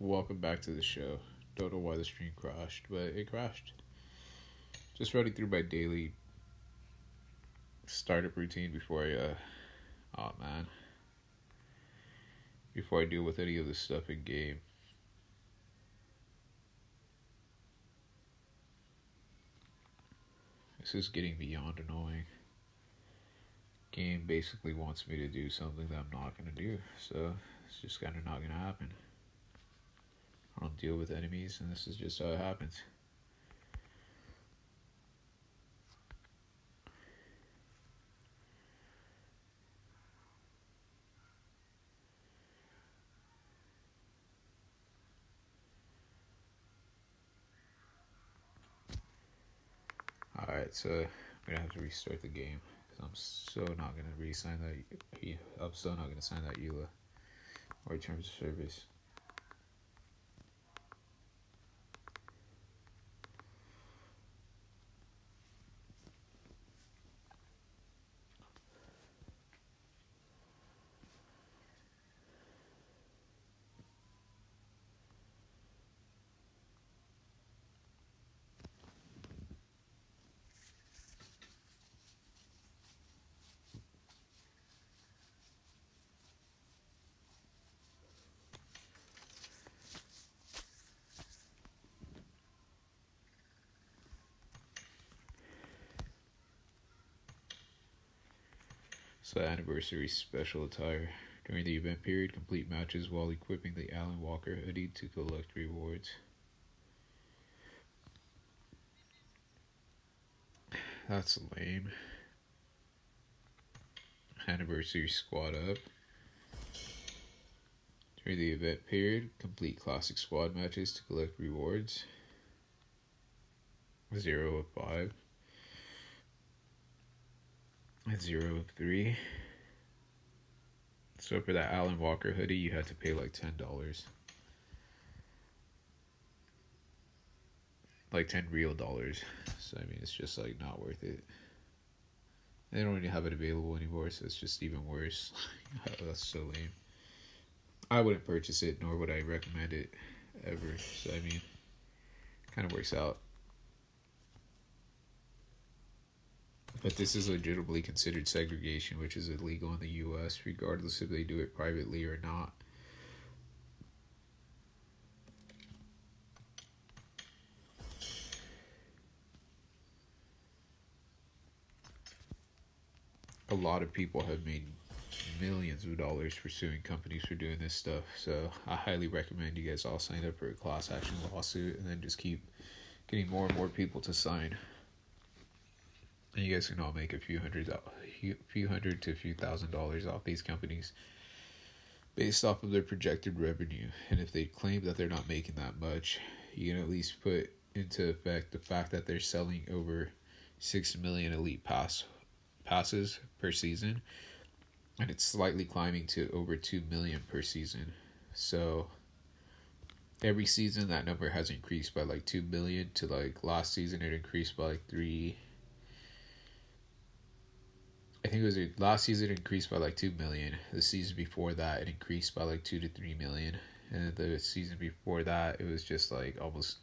Welcome back to the show. Don't know why the stream crashed, but it crashed. Just running through my daily startup routine before oh man, before I deal with any of this stuff in game. This is getting beyond annoying. Game basically wants me to do something that I'm not gonna do, so it's just kind of not gonna happen. I don't deal with enemies, and this is just how it happens. Alright, so I'm gonna have to restart the game. I'm so not gonna re-sign that. I'm so not gonna sign that EULA or terms of service. So anniversary special attire. During the event period, complete matches while equipping the Alan Walker hoodie to collect rewards. That's lame. Anniversary squad up. During the event period, complete classic squad matches to collect rewards. 0 of 5. 0 of 3. So for that Alan Walker hoodie, you had to pay like $10. Like 10 real dollars. So I mean, it's just like not worth it. They don't even have it available anymore, so it's just even worse. That's so lame. I wouldn't purchase it, nor would I recommend it ever. So I mean, kind of works out. But this is legitimately considered segregation, which is illegal in the U.S., regardless if they do it privately or not. A lot of people have made millions of dollars pursuing companies for doing this stuff. So I highly recommend you guys all sign up for a class action lawsuit and then just keep getting more and more people to sign. And you guys can all make a few hundred to a few $1,000s off these companies based off of their projected revenue. And if they claim that they're not making that much, you can at least put into effect the fact that they're selling over 6 million elite passes per season, and it's slightly climbing to over 2 million per season. So every season that number has increased by like 2 million to like last season it increased by like last season it increased by like 2 million. The season before that it increased by like 2 to 3 million, and the season before that it was just like almost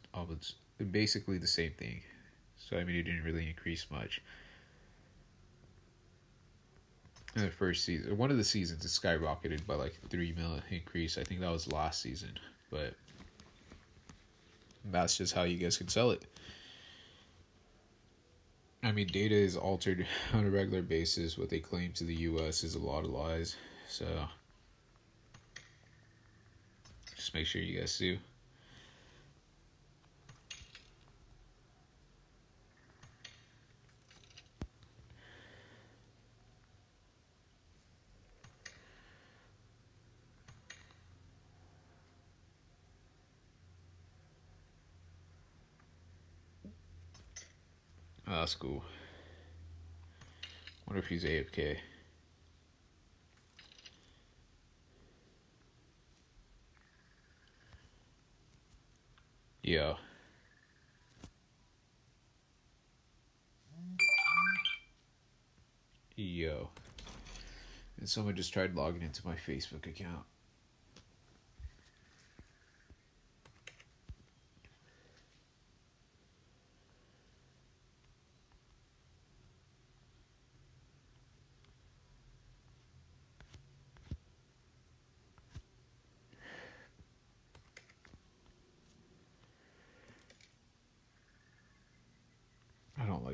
basically the same thing. So I mean, it didn't really increase much. In the first season, one of the seasons, it skyrocketed by like 3 million increase. I think that was last season, but that's just how you guys can sell it. I mean, data is altered on a regular basis. What they claim to the U.S. is a lot of lies. So just make sure you guys sue. Oh, that's cool. Wonder if he's AFK. Yo. Yo. And someone just tried logging into my Facebook account.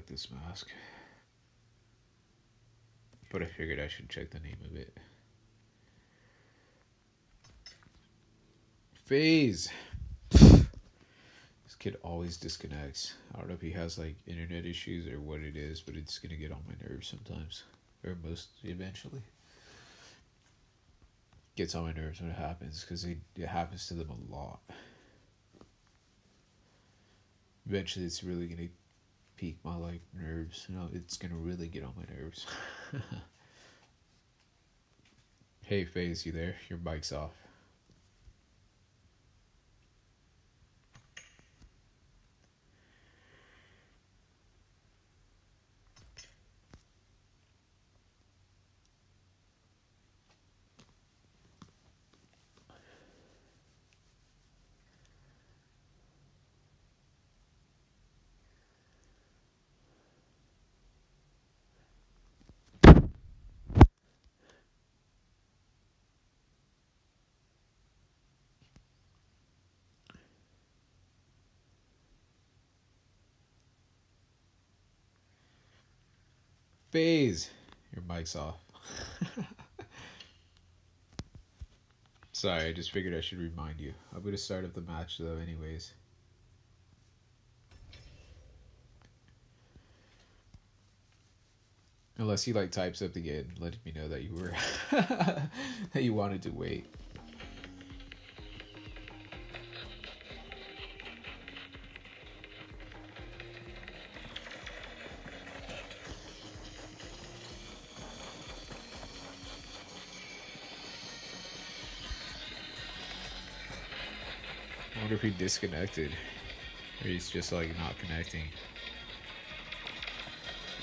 like this mask. But I figured I should check the name of it. FaZe! This kid always disconnects. I don't know if he has like internet issues or what it is, but it's gonna get on my nerves sometimes. Or most eventually. Gets on my nerves when it happens because it happens to them a lot. Eventually it's really gonna peak my like nerves. You know, it's gonna really get on my nerves. Hey FaZe, you there? Your mic's off. FaZe, your mic's off. Sorry, I just figured I should remind you. I'm gonna start up the match though anyways. Unless he like types up again, letting me know that you were that you wanted to wait. I wonder if he disconnected. Or he's just like not connecting.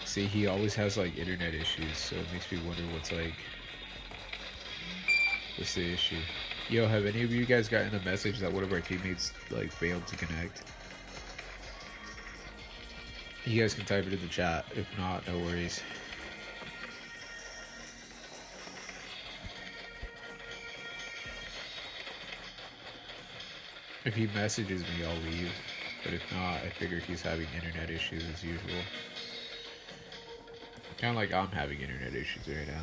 See, he always has like internet issues, so it makes me wonder what's the issue. Yo, have any of you guys gotten the message that one of our teammates like failed to connect? You guys can type it in the chat. If not, no worries. If he messages me, I'll leave. But if not, I figured he's having internet issues as usual. Kind of like I'm having internet issues right now.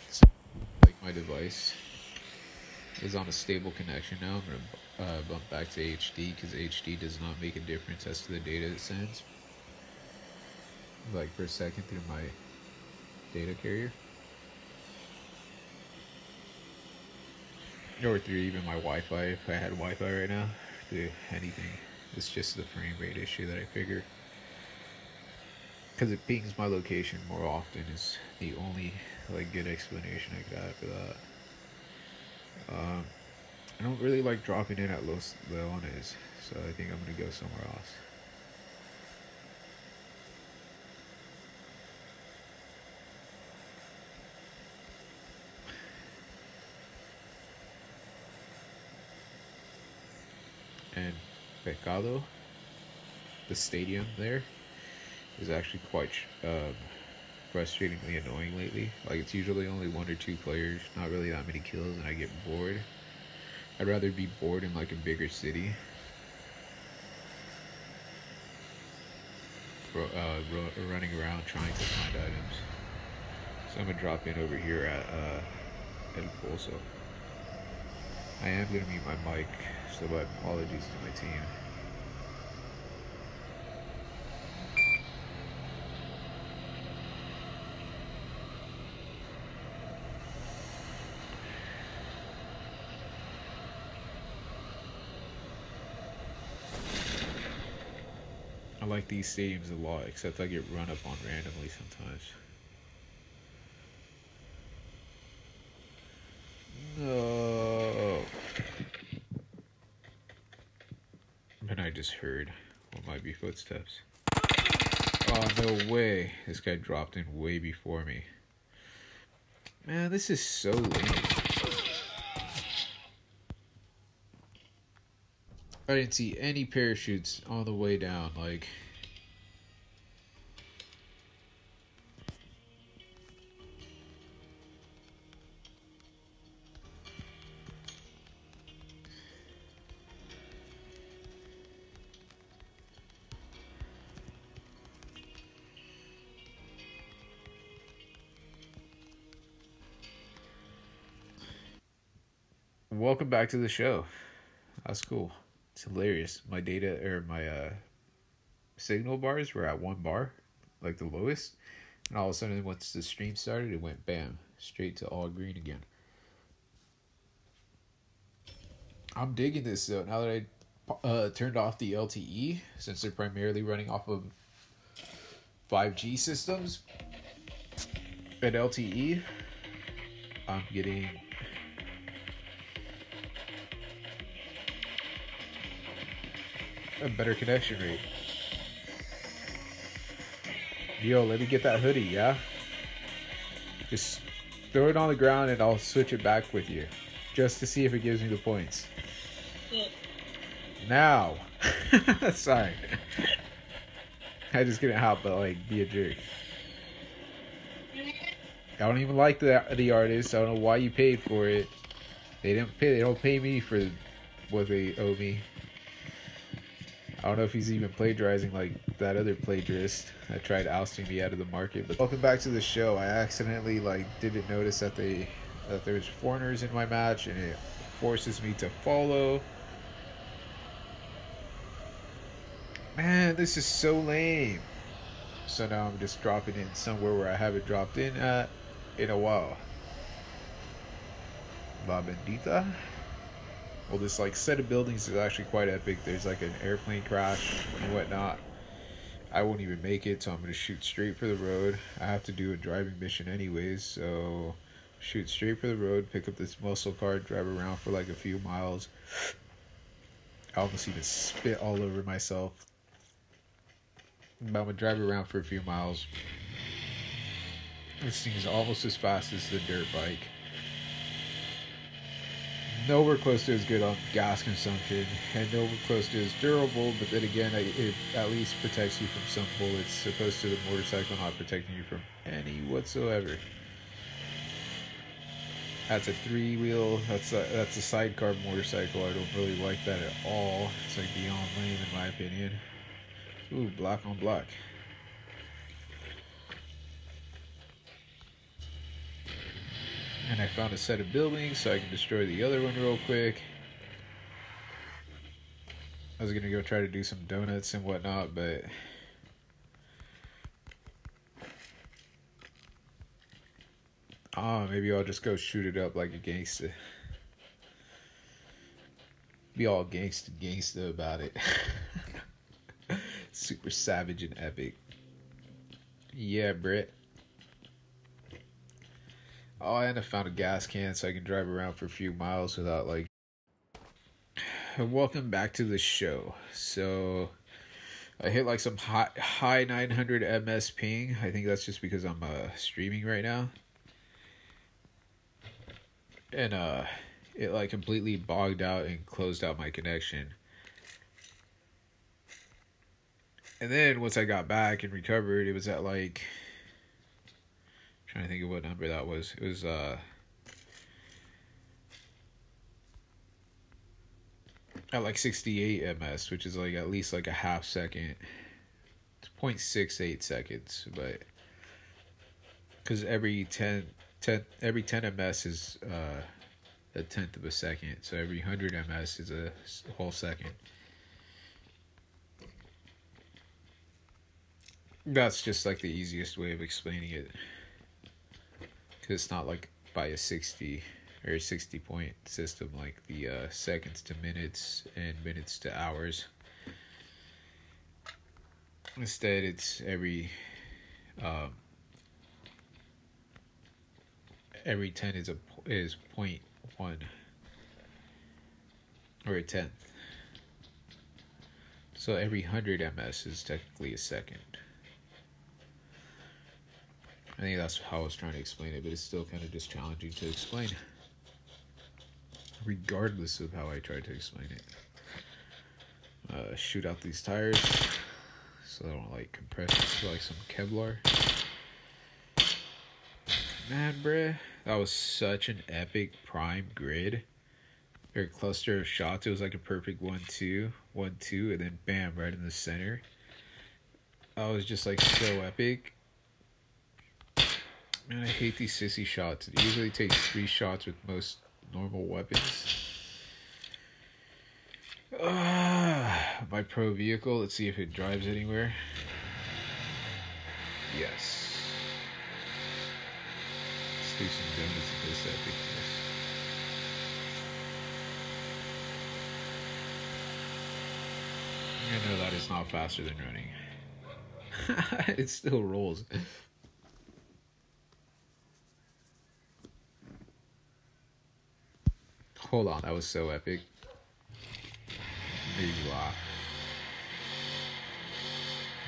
So, like my device is on a stable connection now. I'm gonna bump back to HD because HD does not make a difference as to the data it sends. Like for a second through my data carrier. Or through even my Wi-Fi if I had Wi-Fi right now. Through anything. It's just the frame rate issue that I figure. Because it pings my location more often is the only like good explanation I got for that. I don't really like dropping in at Los Leones, so I think I'm going to go somewhere else. And Pecado, the stadium there, is actually quite frustratingly annoying lately. Like it's usually only 1 or 2 players, not really that many kills, and I get bored. I'd rather be bored in like a bigger city. Running around trying to find items. So I'm gonna drop in over here at El Pozo. I am gonna mute my mic, so my apologies to my team. I like these stadiums a lot, except I get run up on randomly sometimes. No. And I just heard what might be footsteps. Oh, no way. This guy dropped in way before me. Man, this is so lame. I didn't see any parachutes on the way down, like... Welcome back to the show. That's cool. It's hilarious. My data or my signal bars were at 1 bar, like the lowest, and all of a sudden, once the stream started, it went bam, straight to all green again. I'm digging this though. Now that I turned off the LTE, since they're primarily running off of 5G systems and LTE, I'm getting a better connection rate. Yo, let me get that hoodie, yeah? Just throw it on the ground and I'll switch it back with you. Just to see if it gives me the points. Now. Sorry. I just couldn't help but be a jerk. I don't even like the artist. I don't know why you paid for it. They don't pay me for what they owe me. I don't know if he's even plagiarizing like that other plagiarist that tried ousting me out of the market. But welcome back to the show. I accidentally didn't notice that there was foreigners in my match, and it forces me to follow. Man, this is so lame. So now I'm just dropping in somewhere where I haven't dropped in at in a while. La Bendita. Well, this set of buildings is actually quite epic. There's an airplane crash and whatnot. I won't even make it, so I'm going to shoot straight for the road. I have to do a driving mission anyways, so shoot straight for the road, pick up this muscle car, drive around for a few miles. I almost even spit all over myself. But I'm going to drive around for a few miles. This thing is almost as fast as the dirt bike. Nowhere close to as good on gas consumption, and nowhere close to as durable, but then again, it at least protects you from some bullets, opposed to the motorcycle not protecting you from any whatsoever. That's a 3-wheel, that's a sidecar motorcycle. I don't really like that at all. It's beyond lame in my opinion. Ooh, black on black. And I found a set of buildings so I can destroy the other one real quick. I was gonna go try to do some donuts and whatnot, but maybe I'll just go shoot it up like a gangsta. Be all gangsta about it. Super savage and epic. Yeah, Brit. Oh, and I found a gas can so I can drive around for a few miles without Welcome back to the show. So I hit some high 900 ms ping. I think that's just because I'm streaming right now. And it completely bogged out and closed out my connection. And then once I got back and recovered, it was at trying to think of what number that was. It was at 68 ms, which is at least a half second. It's 0.68 seconds, but because every 10 ms is a tenth of a second, so every 100 ms is a whole second. That's just the easiest way of explaining it. It's not by a 60 or a 60 point system like the seconds to minutes and minutes to hours. Instead, it's every 10 is 0.1 or a tenth. So every 100 ms is technically a second. I think that's how I was trying to explain it, but it's still kind of just challenging to explain, regardless of how I tried to explain it. Shoot out these tires so they don't compress to some Kevlar. Man, bruh, that was such an epic prime grid or cluster of shots. It was a perfect 1-2, 1-2, and then bam, right in the center. That was just so epic. Man, I hate these sissy shots. It usually takes 3 shots with most normal weapons. My pro vehicle. Let's see if it drives anywhere. Yes. Let's do some donuts in this epicness. I know that is not faster than running. It still rolls. Hold on, that was so epic. Made me laugh.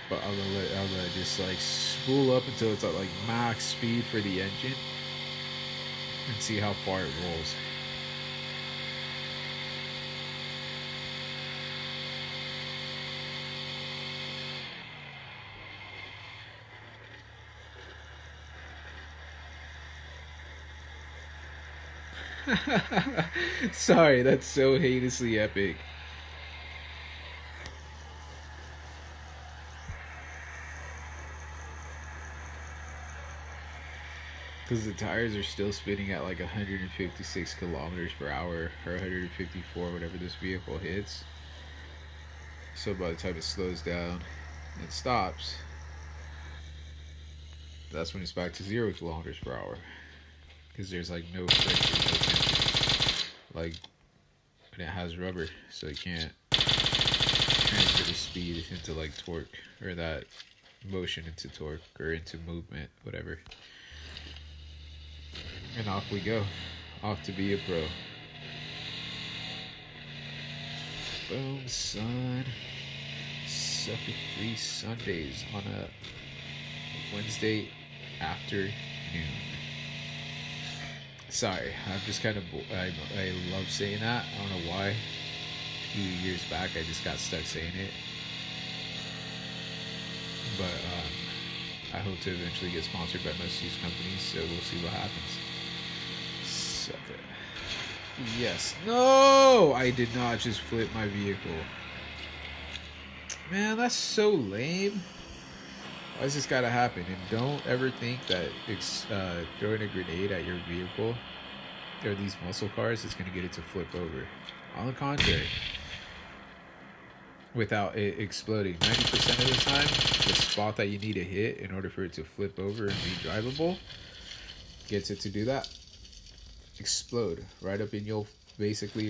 But I'm gonna just like spool up until it's at like max speed for the engine and see how far it rolls. Sorry, that's so heinously epic. Because the tires are still spinning at like 156 kilometers per hour or 154, whatever this vehicle hits. So by the time it slows down and stops, that's when it's back to 0 kilometers per hour. Because there's like no friction, no tension. Like, and it has rubber, so it can't transfer the speed into like torque, or that motion into torque, or into movement, whatever. And off we go. Off to be a pro. Boom, son. Sucker free Sundays on a Wednesday afternoon. Sorry, I'm just kind of... I love saying that. I don't know why. A few years back, I just got stuck saying it. But I hope to eventually get sponsored by most of these companies, so we'll see what happens. Sucker. Yes. No! I did not just flip my vehicle. Man, that's so lame. Why does this gotta happen? And don't ever think that throwing a grenade at your vehicle or these muscle cars is gonna get it to flip over. On the contrary, without it exploding, 90% of the time, the spot that you need to hit in order for it to flip over and be drivable gets it to do that. Explode right up in your basically